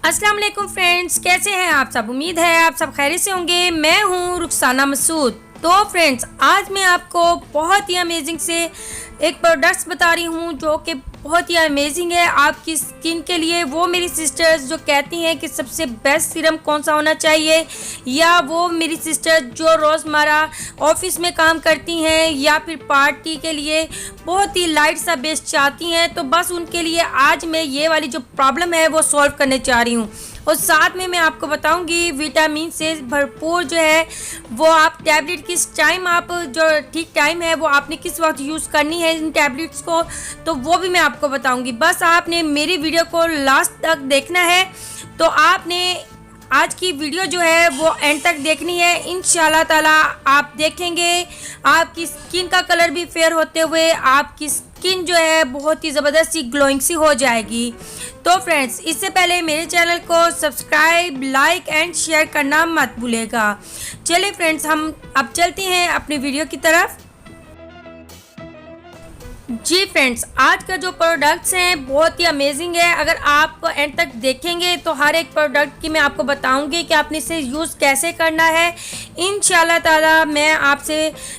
अस्सलाम वालेकुम फ्रेंड्स, कैसे हैं आप सब। उम्मीद है आप सब खैरियत से होंगे। मैं हूं रुखसाना मसूद। तो फ्रेंड्स, आज मैं आपको बहुत ही अमेजिंग से एक प्रोडक्ट्स बता रही हूं जो कि बहुत ही अमेजिंग है आपकी स्किन के लिए। वो मेरी सिस्टर्स जो कहती हैं कि सबसे बेस्ट सीरम कौन सा होना चाहिए, या वो मेरी सिस्टर जो रोज़मर्रा ऑफिस में काम करती हैं या फिर पार्टी के लिए बहुत ही लाइट सा बेस चाहती हैं, तो बस उनके लिए आज मैं ये वाली जो प्रॉब्लम है वो सॉल्व करने जा रही हूँ। और साथ में मैं आपको बताऊंगी विटामिन से भरपूर जो है वो आप टैबलेट किस टाइम, आप जो ठीक टाइम है वो आपने किस वक्त यूज़ करनी है इन टैबलेट्स को, तो वो भी मैं आपको बताऊंगी। बस आपने मेरी वीडियो को लास्ट तक देखना है। तो आपने आज की वीडियो जो है वो एंड तक देखनी है। इंशाल्लाह ताला आप देखेंगे आपकी स्किन का कलर भी फेयर होते हुए आपकी स्किन जो है बहुत ही ज़बरदस्त सी ग्लोइंग सी हो जाएगी। तो फ्रेंड्स, इससे पहले मेरे चैनल को सब्सक्राइब, लाइक एंड शेयर करना मत भूलेगा। चलिए फ्रेंड्स, हम अब चलते हैं अपनी वीडियो की तरफ। जी फ्रेंड्स, आज का जो प्रोडक्ट्स हैं बहुत ही अमेजिंग है। अगर आप एंड तक देखेंगे तो हर एक प्रोडक्ट की मैं आपको बताऊंगी कि आपने इसे यूज़ कैसे करना है। इंशाल्लाह ताला मैं आपसे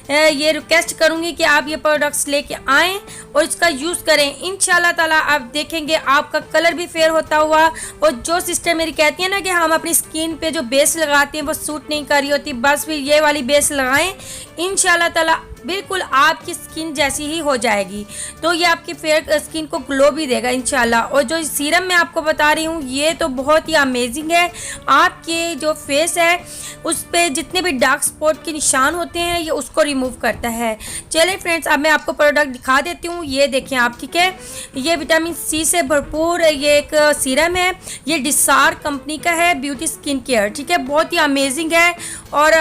ये रिक्वेस्ट करूंगी कि आप ये प्रोडक्ट्स लेके आएँ और इसका यूज़ करें। इंशाल्लाह ताला आप देखेंगे आपका कलर भी फेयर होता हुआ। और जो सिस्टर मेरी कहती है ना कि हम अपनी स्किन पे जो बेस लगाते हैं वो सूट नहीं कर रही होती, बस फिर ये वाली बेस लगाएं, इंशाल्लाह ताला बिल्कुल आपकी स्किन जैसी ही हो जाएगी। तो ये आपकी फेयर स्किन को ग्लो भी देगा इंशाल्लाह। और जो सीरम मैं आपको बता रही हूँ ये तो बहुत ही अमेजिंग है। आपके जो फेस है उस पर जितने भी डार्क स्पॉट के निशान होते हैं ये उसको रिमूव करता है। चलिए फ्रेंड्स, अब मैं आपको प्रोडक्ट दिखा देती हूँ। ये देखें आप, ठीक है, ये विटामिन सी से भरपूर ये एक सीरम है। ये डिसार कंपनी का है, ब्यूटी स्किन केयर, ठीक है, बहुत ही अमेजिंग है। और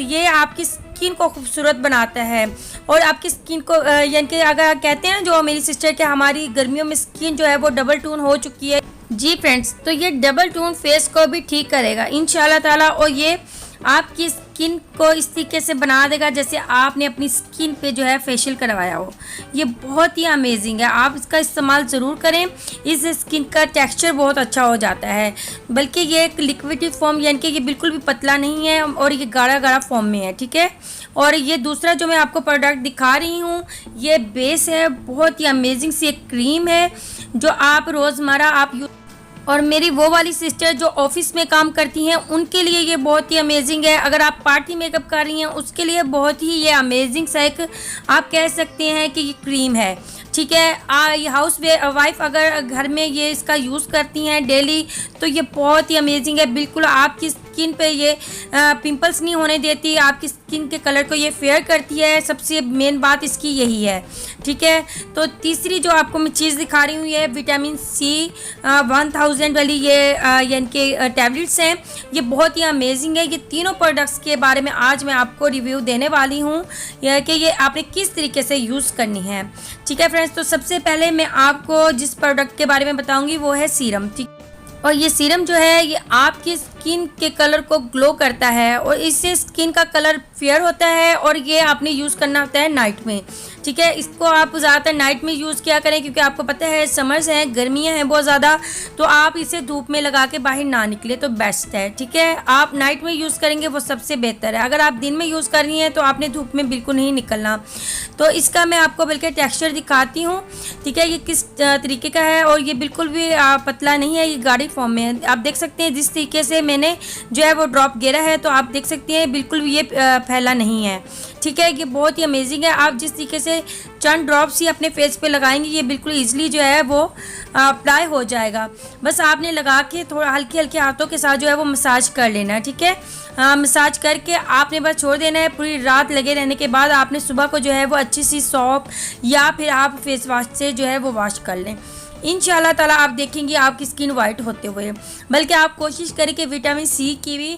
ये आपकी स्किन को खूबसूरत बनाता है और आपकी स्किन को यानी कि अगर कहते हैं जो मेरी सिस्टर के हमारी गर्मियों में स्किन जो है वो डबल टोन हो चुकी है। जी फ्रेंड्स, तो ये डबल टोन फेस को भी ठीक करेगा इंशाल्लाह ताला। और ये आपकी स्किन को इस तरीके से बना देगा जैसे आपने अपनी स्किन पे जो है फेशियल करवाया हो। ये बहुत ही अमेजिंग है, आप इसका इस्तेमाल ज़रूर करें। इस स्किन का टेक्सचर बहुत अच्छा हो जाता है, बल्कि ये एक लिक्विड फॉर्म यानी कि ये बिल्कुल भी पतला नहीं है और ये गाढ़ा गाढ़ा फॉर्म में है, ठीक है। और ये दूसरा जो मैं आपको प्रोडक्ट दिखा रही हूँ ये बेस है, बहुत ही अमेजिंग सी एक क्रीम है जो आप रोज़मर्रा आप और मेरी वो वाली सिस्टर जो ऑफिस में काम करती हैं उनके लिए ये बहुत ही अमेजिंग है। अगर आप पार्टी मेकअप कर रही हैं उसके लिए बहुत ही ये अमेजिंग सा एक आप कह सकते हैं कि ये क्रीम है, ठीक है। ये हाउस वाइफ अगर घर में ये इसका यूज़ करती हैं डेली तो ये बहुत ही अमेजिंग है। बिल्कुल आपकी स्किन पे ये पिंपल्स नहीं होने देती, आपकी स्किन के कलर को ये फेयर करती है। सबसे मेन बात इसकी यही है, ठीक है। तो तीसरी जो आपको मैं चीज़ दिखा रही हूँ ये विटामिन सी 1000 वाली ये यानी कि टैबलेट्स हैं। ये बहुत ही अमेजिंग है। ये तीनों प्रोडक्ट्स के बारे में आज मैं आपको रिव्यू देने वाली हूँ कि ये आपने किस तरीके से यूज़ करनी है, ठीक है फ्रेंड्स। तो सबसे पहले मैं आपको जिस प्रोडक्ट के बारे में बताऊँगी वो है सीरम, ठीक। और ये सीरम जो है ये आपकी स्किन के कलर को ग्लो करता है और इससे स्किन का कलर फेयर होता है। और ये आपने यूज़ करना होता है नाइट में, ठीक है। इसको आप ज़्यादातर नाइट में यूज़ किया करें क्योंकि आपको पता है समर्स हैं, गर्मियाँ हैं बहुत ज़्यादा, तो आप इसे धूप में लगा के बाहर ना निकले तो बेस्ट है, ठीक है। आप नाइट में यूज़ करेंगे वो सबसे बेहतर है। अगर आप दिन में यूज़ कर रही हैं तो आपने धूप में बिल्कुल नहीं निकलना। तो इसका मैं आपको बल्कि टेक्स्चर दिखाती हूँ, ठीक है, ये किस तरीके का है। और ये बिल्कुल भी पतला नहीं है, ये गाढ़ी फॉर्म में है। आप देख सकते हैं जिस तरीके से मैंने जो है वो ड्रॉप गिरा है तो आप देख सकते हैं बिल्कुल भी ये फैला नहीं है, ठीक है। ये बहुत ही अमेजिंग है। आप जिस तरीके से चंद ड्रॉप्स ही अपने फेस पे लगाएंगे ये बिल्कुल इजीली जो है वो अप्लाई हो जाएगा। बस आपने लगा के थोड़ा हल्के हल्के हाथों के साथ जो है वो मसाज कर लेना है, ठीक है। मसाज करके आपने बस छोड़ देना है। पूरी रात लगे रहने के बाद आपने सुबह को जो है वो अच्छी सी सॉप या फिर आप फेस वॉश से जो है वो वॉश कर लें। इंशाल्लाह ताला आप देखेंगे आपकी स्किन वाइट होते हुए। बल्कि आप कोशिश करें कि विटामिन सी की भी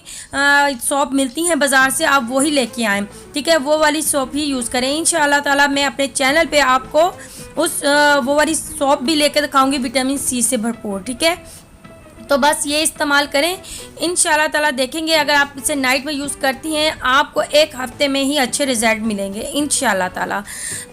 सॉप मिलती हैं बाज़ार से, आप वही लेके आएँ, ठीक है। वो वाली सॉप ही यूज़ करें। इंशाल्लाह ताला मैं अपने चैनल पे आपको वो वाली सॉप भी लेकर दिखाऊंगी विटामिन सी से भरपूर, ठीक है। तो बस ये इस्तेमाल करें, इंशाल्लाह ताला देखेंगे अगर आप इसे नाइट में यूज़ करती हैं आपको 1 हफ्ते में ही अच्छे रिज़ल्ट मिलेंगे इंशाल्लाह ताला।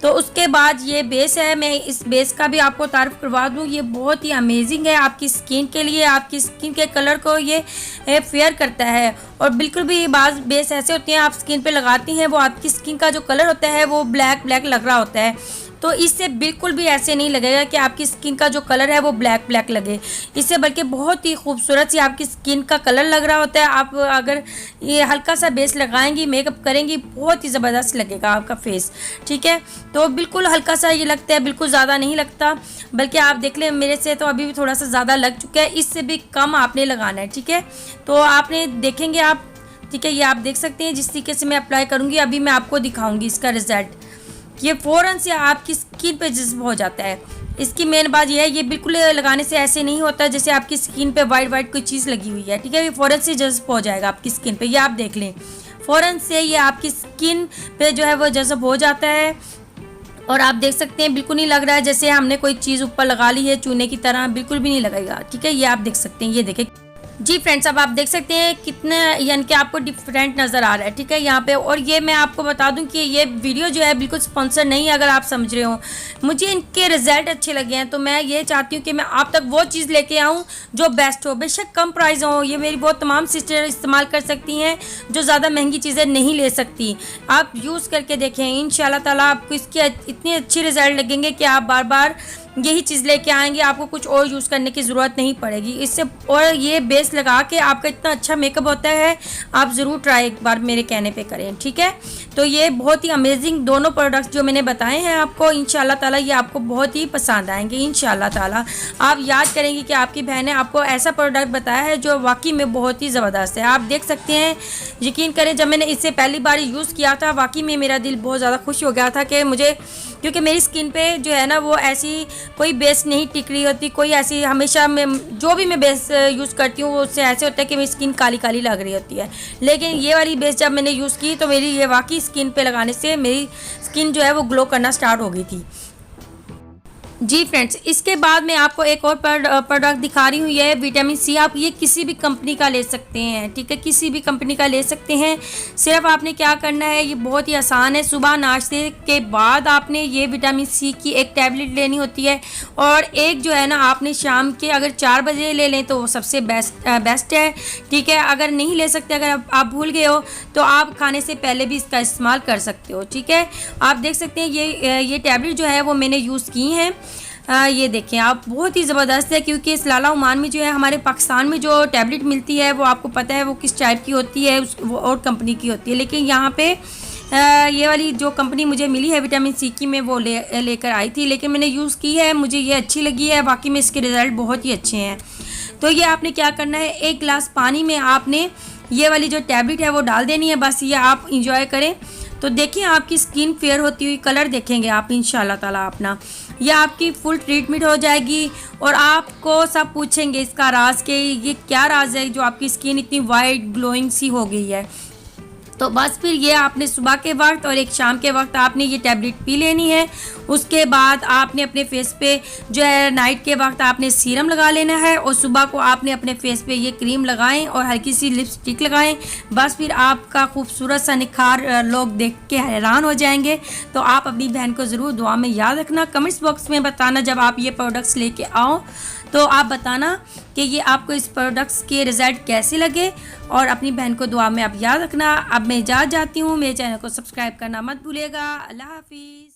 तो उसके बाद ये बेस है, मैं इस बेस का भी आपको तारीफ़ करवा दूँ, ये बहुत ही अमेजिंग है आपकी स्किन के लिए, आपकी स्किन के कलर को ये फेयर करता है। और बिल्कुल भी बाज़ बेस ऐसे होते हैं आप स्किन पे लगाती हैं वो आपकी स्किन का जो कलर होता है वो ब्लैक ब्लैक लग रहा होता है, तो इससे बिल्कुल भी ऐसे नहीं लगेगा कि आपकी स्किन का जो कलर है वो ब्लैक ब्लैक लगे, इससे बल्कि बहुत ही खूबसूरत सी आपकी स्किन का कलर लग रहा होता है। आप अगर ये हल्का सा बेस लगाएंगी, मेकअप करेंगी, बहुत ही ज़बरदस्त लगेगा आपका फेस, ठीक है। तो बिल्कुल हल्का सा ये लगता है, बिल्कुल ज़्यादा नहीं लगता, बल्कि आप देख लें मेरे से तो अभी भी थोड़ा सा ज़्यादा लग चुका है, इससे भी कम आपने लगाना है, ठीक है। तो आपने देखेंगे आप, ठीक है, ये आप देख सकते हैं जिस तरीके से मैं अप्लाई करूँगी अभी मैं आपको दिखाऊँगी इसका रिज़ल्ट। ये फ़ौरन से आपकी स्किन पे जज़्ब हो जाता है। इसकी मेन बात यह है, ये बिल्कुल लगाने से ऐसे नहीं होता जैसे आपकी स्किन पे वाइट कोई चीज़ लगी हुई है, ठीक है। ये फ़ौरन से जज़्ब हो जाएगा आपकी स्किन पे, ये आप देख लें, फ़ौरन से ये आपकी स्किन पे जो है वो जज़्ब हो जाता है। और आप देख सकते हैं बिल्कुल नहीं लग रहा है जैसे हमने कोई चीज़ ऊपर लगा ली है चूने की तरह, बिल्कुल भी नहीं लगेगा, ठीक है। ये आप देख सकते हैं, ये देखें जी फ्रेंड्स, अब आप देख सकते हैं कितने यानी कि आपको डिफरेंट नज़र आ रहा है, ठीक है, यहाँ पे। और ये मैं आपको बता दूं कि ये वीडियो जो है बिल्कुल स्पॉन्सर नहीं है, अगर आप समझ रहे हो। मुझे इनके रिज़ल्ट अच्छे लगे हैं तो मैं ये चाहती हूँ कि मैं आप तक वो चीज़ लेके आऊँ जो बेस्ट हो, बेशक कम प्राइस हो। ये मेरी बहुत तमाम सिस्टर इस्तेमाल कर सकती हैं जो ज़्यादा महंगी चीज़ें नहीं ले सकती। आप यूज़ करके देखें, इंशाल्लाह ताला आपको इसके इतने अच्छे रिज़ल्ट लगेंगे कि आप बार बार यही चीज़ लेके आएंगे, आपको कुछ और यूज़ करने की ज़रूरत नहीं पड़ेगी इससे। और ये बेस लगा के आपका इतना अच्छा मेकअप होता है, आप ज़रूर ट्राई एक बार मेरे कहने पे करें, ठीक है। तो ये बहुत ही अमेजिंग दोनों प्रोडक्ट्स जो मैंने बताए हैं आपको, इंशाल्लाह ताला ये आपको बहुत ही पसंद आएंगे इंशाल्लाह ताला। आप याद करेंगे कि आपकी बहन ने आपको ऐसा प्रोडक्ट बताया है जो वाकई में बहुत ही ज़बरदस्त है। आप देख सकते हैं, यकीन करें, जब मैंने इसे पहली बार यूज़ किया था वाकई में मेरा दिल बहुत ज़्यादा खुश हो गया था कि मुझे, क्योंकि मेरी स्किन पे जो है ना वो ऐसी कोई बेस नहीं टिक रही होती, कोई ऐसी, हमेशा मैं जो भी मैं बेस यूज़ करती हूँ वो उससे ऐसे होता है कि मेरी स्किन काली काली लग रही होती है। लेकिन ये वाली बेस जब मैंने यूज़ की तो मेरी ये वाकई स्किन पे लगाने से मेरी स्किन जो है वो ग्लो करना स्टार्ट हो गई थी। जी फ्रेंड्स, इसके बाद मैं आपको एक और प्रोडक्ट दिखा रही हूँ, ये विटामिन सी। आप ये किसी भी कंपनी का ले सकते हैं, ठीक है, किसी भी कंपनी का ले सकते हैं। सिर्फ आपने क्या करना है, ये बहुत ही आसान है। सुबह नाश्ते के बाद आपने ये विटामिन सी की एक टैबलेट लेनी होती है, और एक जो है ना आपने शाम के अगर 4 बजे ले लें तो वो सबसे बेस्ट है, ठीक है। अगर नहीं ले सकते, अगर आप भूल गए हो तो आप खाने से पहले भी इसका इस्तेमाल कर सकते हो, ठीक है। आप देख सकते हैं ये टैबलेट जो है वो मैंने यूज़ की हैं। ये देखें आप, बहुत ही ज़बरदस्त है, क्योंकि इस लाला ओमान में जो है हमारे पाकिस्तान में जो टैबलेट मिलती है वो आपको पता है वो किस टाइप की होती है, वो और कंपनी की होती है। लेकिन यहाँ पे ये वाली जो कंपनी मुझे मिली है विटामिन सी की, मैं वो लेकर आई थी, लेकिन मैंने यूज़ की है, मुझे ये अच्छी लगी है, बाकी में इसके रिज़ल्ट बहुत ही अच्छे हैं। तो ये आपने क्या करना है, 1 गिलास पानी में आपने ये वाली जो टैबलेट है वो डाल देनी है, बस ये आप इंजॉय करें। तो देखिए आपकी स्किन फेयर होती हुई, कलर देखेंगे आप इंशाल्लाह ताला अपना, ये आपकी फुल ट्रीटमेंट हो जाएगी। और आपको सब पूछेंगे इसका राज के ये क्या राज है जो आपकी स्किन इतनी वाइट ग्लोइंग सी हो गई है। तो बस फिर ये आपने सुबह के वक्त और एक शाम के वक्त आपने ये टैबलेट पी लेनी है। उसके बाद आपने अपने फेस पे जो है नाइट के वक्त आपने सीरम लगा लेना है, और सुबह को आपने अपने फेस पे ये क्रीम लगाएं और हल्की सी लिपस्टिक लगाएं। बस फिर आपका खूबसूरत सा निखार लोग देख के हैरान हो जाएंगे। तो आप अपनी बहन को ज़रूर दुआ में याद रखना, कमेंट्स बॉक्स में बताना जब आप ये प्रोडक्ट्स लेके आओ तो आप बताना कि ये आपको इस प्रोडक्ट्स के रिज़ल्ट कैसे लगे, और अपनी बहन को दुआ में आप याद रखना। अब मैं इजाज़त चाहती हूँ, मेरे चैनल को सब्सक्राइब करना मत भूलिएगा। अल्लाह हाफिज़।